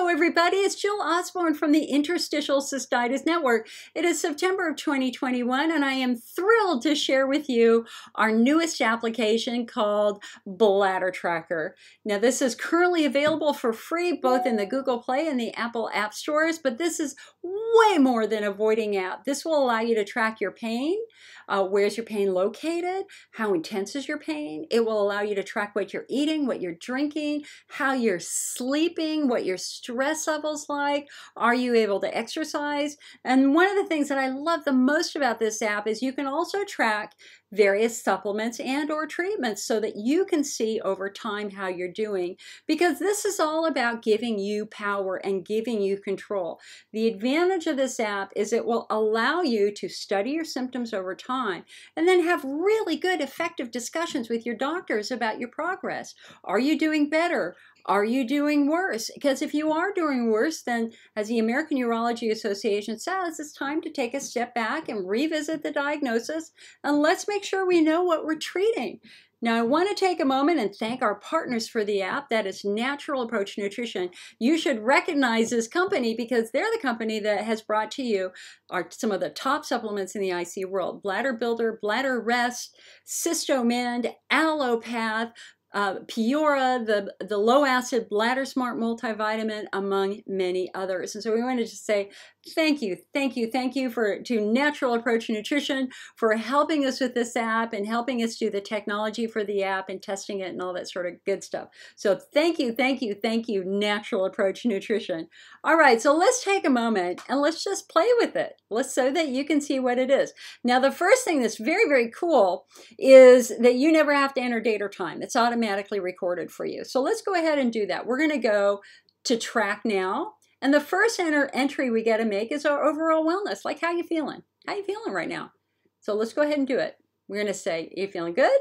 Hello everybody, it's Jill Osborne from the Interstitial Cystitis Network. It is September of 2021 and I am thrilled to share with you our newest application called Bladder Tracker. Now this is currently available for free both in the Google Play and the Apple App Stores, but this is way more than a voiding app. This will allow you to track your pain, where's your pain located, how intense is your pain. It will allow you to track what you're eating, what you're drinking, how you're sleeping, what your stress levels like, are you able to exercise? And one of the things that I love the most about this app is you can also track various supplements and or treatments so that you can see over time how you're doing, because this is all about giving you power and giving you control. The advantage of this app is it will allow you to study your symptoms over time and then have really good effective discussions with your doctors about your progress. Are you doing better? Are you doing worse? Because if you are doing worse, then as the American Urology Association says, it's time to take a step back and revisit the diagnosis, and let's make sure we know what we're treating. Now, I want to take a moment and thank our partners for the app. That is Natural Approach Nutrition. You should recognize this company because they're the company that has brought to you some of the top supplements in the IC world: Bladder Builder, Bladder Rest, Cystomend, Allopath, Peora, the low acid Bladder Smart multivitamin, among many others. And so we wanted to say thank you to Natural Approach Nutrition for helping us with this app and helping us do the technology for the app and testing it and all that sort of good stuff. So thank you, Natural Approach Nutrition. All right, so let's take a moment and let's just play with it. So that you can see what it is. Now, the first thing that's very, very cool is that you never have to enter date or time. It's automatically recorded for you. So let's go ahead and do that. We're going to go to track now. And the first entry we got to make is our overall wellness. Like, how you feeling? How you feeling right now? So let's go ahead and do it. We're going to say, are you feeling good?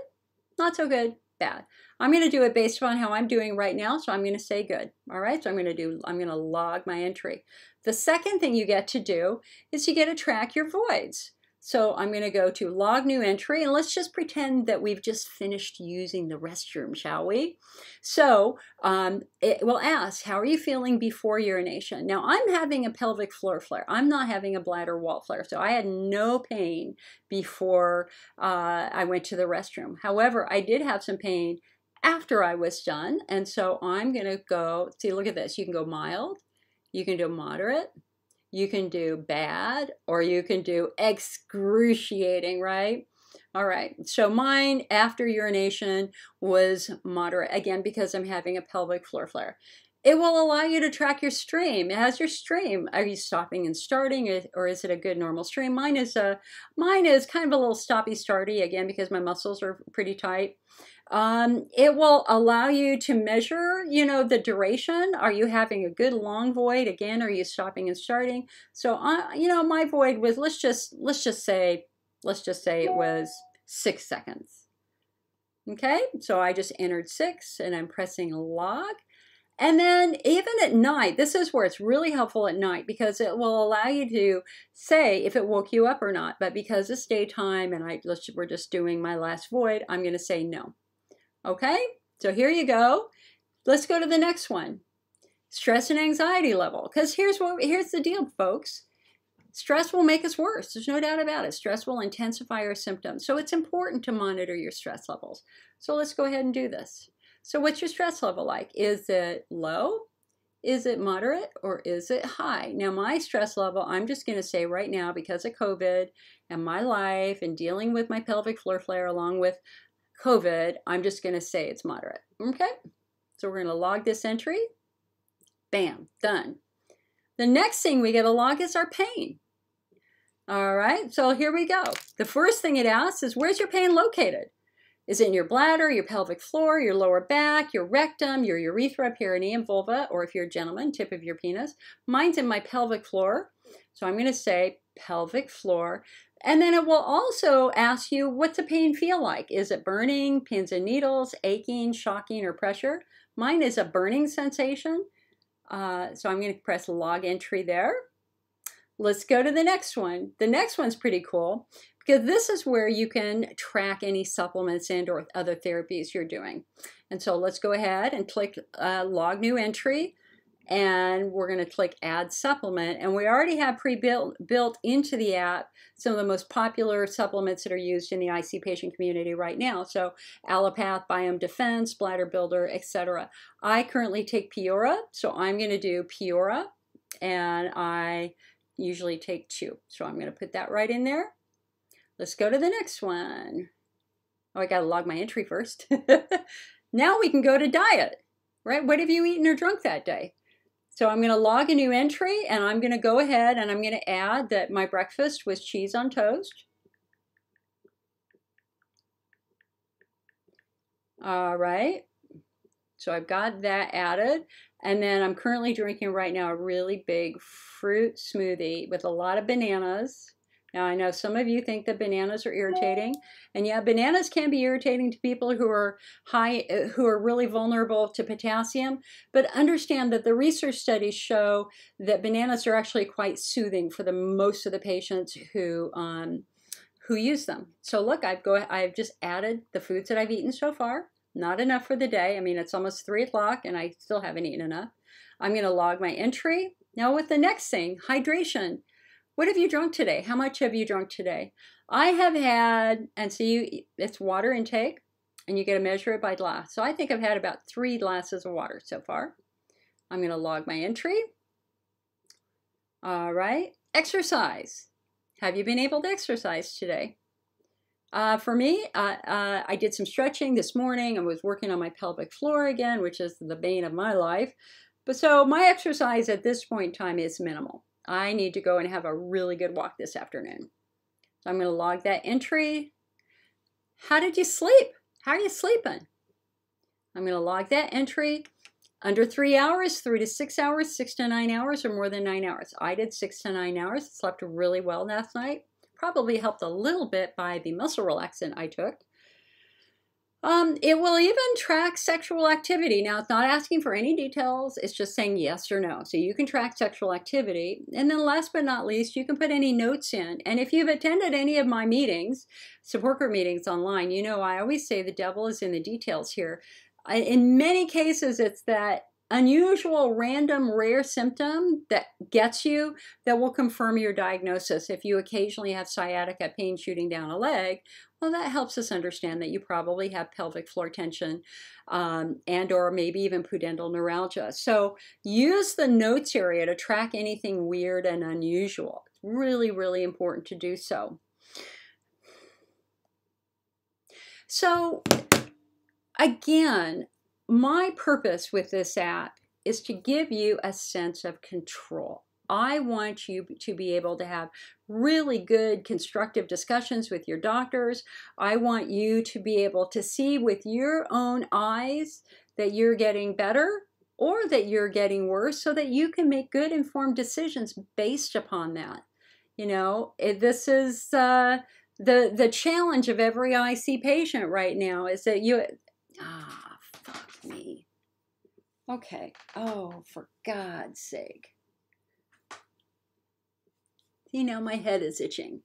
Not so good? Bad. I'm going to do it based on how I'm doing right now. So I'm going to say good. All right. So I'm going to log my entry. The second thing you get to do is you get to track your voids. So I'm going to go to log new entry, and let's just pretend that we've just finished using the restroom, shall we? So it will ask, how are you feeling before urination? Now, I'm having a pelvic floor flare. I'm not having a bladder wall flare. So I had no pain before I went to the restroom. However, I did have some pain after I was done. And so I'm going to go, see, look at this. You can go mild. You can do moderate. You can do bad, or you can do excruciating, right? All right, so mine after urination was moderate, again, because I'm having a pelvic floor flare. It will allow you to track your stream. It has your stream. Are you stopping and starting, or is it a good normal stream? Mine is kind of a little stoppy starty, again, because my muscles are pretty tight. It will allow you to measure, the duration. Are you having a good long void? Again, are you stopping and starting? So, my void was, let's just say it was 6 seconds. Okay, so I just entered 6 and I'm pressing log. And then even at night, this is where it's really helpful at night, because it will allow you to say if it woke you up or not. But because it's daytime and we're just doing my last void, I'm going to say no. Okay, so here you go. Let's go to the next one. Stress and anxiety level. Because here's the deal, folks. Stress will make us worse. There's no doubt about it. Stress will intensify our symptoms. So it's important to monitor your stress levels. So let's go ahead and do this. So what's your stress level like? Is it low? Is it moderate? Or is it high? Now, my stress level, I'm just going to say right now, because of COVID and my life and dealing with my pelvic floor flare along with COVID, I'm just going to say it's moderate. Okay? So we're going to log this entry. Bam, done. The next thing we get to log is our pain. All right, so here we go. The first thing it asks is, where's your pain located? Is it in your bladder, your pelvic floor, your lower back, your rectum, your urethra, perineum, vulva, or if you're a gentleman, tip of your penis? Mine's in my pelvic floor. So I'm going to say pelvic floor. And then it will also ask you, what's the pain feel like? Is it burning, pins and needles, aching, shocking, or pressure? Mine is a burning sensation. So I'm going to press log entry there. Let's go to the next one. The next one's pretty cool, because this is where you can track any supplements and or other therapies you're doing. And so let's go ahead and click log new entry. and we're going to click Add Supplement. And we already have built into the app some of the most popular supplements that are used in the IC patient community right now. So Allopath, Biome Defense, Bladder Builder, etc. I currently take Peora, so I'm going to do Peora, and I usually take 2. So I'm going to put that right in there. Let's go to the next one. Oh, I got to log my entry first. Now we can go to diet, right? What have you eaten or drunk that day? So I'm going to log a new entry, and I'm going to go ahead and I'm going to add that my breakfast was cheese on toast. All right. So I've got that added. And then I'm currently drinking right now a really big fruit smoothie with a lot of bananas. Now, I know some of you think that bananas are irritating, and yeah, bananas can be irritating to people who are really vulnerable to potassium, but understand that the research studies show that bananas are actually quite soothing for most of the patients who use them. So look, I've just added the foods that I've eaten so far. Not enough for the day. I mean, it's almost 3 o'clock and I still haven't eaten enough. I'm going to log my entry. Now with the next thing, hydration. What have you drunk today? How much have you drunk today? I have had, and so it's water intake, and you get to measure it by glass. So I think I've had about 3 glasses of water so far. I'm going to log my entry. All right. Exercise. Have you been able to exercise today? For me, I did some stretching this morning. I was working on my pelvic floor again, which is the bane of my life. But so my exercise at this point in time is minimal. I need to go and have a really good walk this afternoon. So I'm going to log that entry. How did you sleep? How are you sleeping? I'm going to log that entry. Under 3 hours, 3 to 6 hours, 6 to 9 hours, or more than 9 hours. I did 6 to 9 hours. Slept really well last night. Probably helped a little bit by the muscle relaxant I took. It will even track sexual activity. Now, it's not asking for any details. It's just saying yes or no. So you can track sexual activity. And then last but not least, you can put any notes in. And if you've attended any of my meetings, support group meetings online, you know I always say the devil is in the details here. In many cases, it's that unusual, random, rare symptom that gets you that will confirm your diagnosis. If you occasionally have sciatica pain shooting down a leg, well, that helps us understand that you probably have pelvic floor tension and or maybe even pudendal neuralgia. So use the notes area to track anything weird and unusual. It's really, really important to do so. So again, my purpose with this app is to give you a sense of control. I want you to be able to have really good constructive discussions with your doctors. I want you to be able to see with your own eyes that you're getting better or that you're getting worse so that you can make good informed decisions based upon that. You know, this is the challenge of every IC patient right now is that fuck me. Okay. Oh, for God's sake. You know, my head is itching.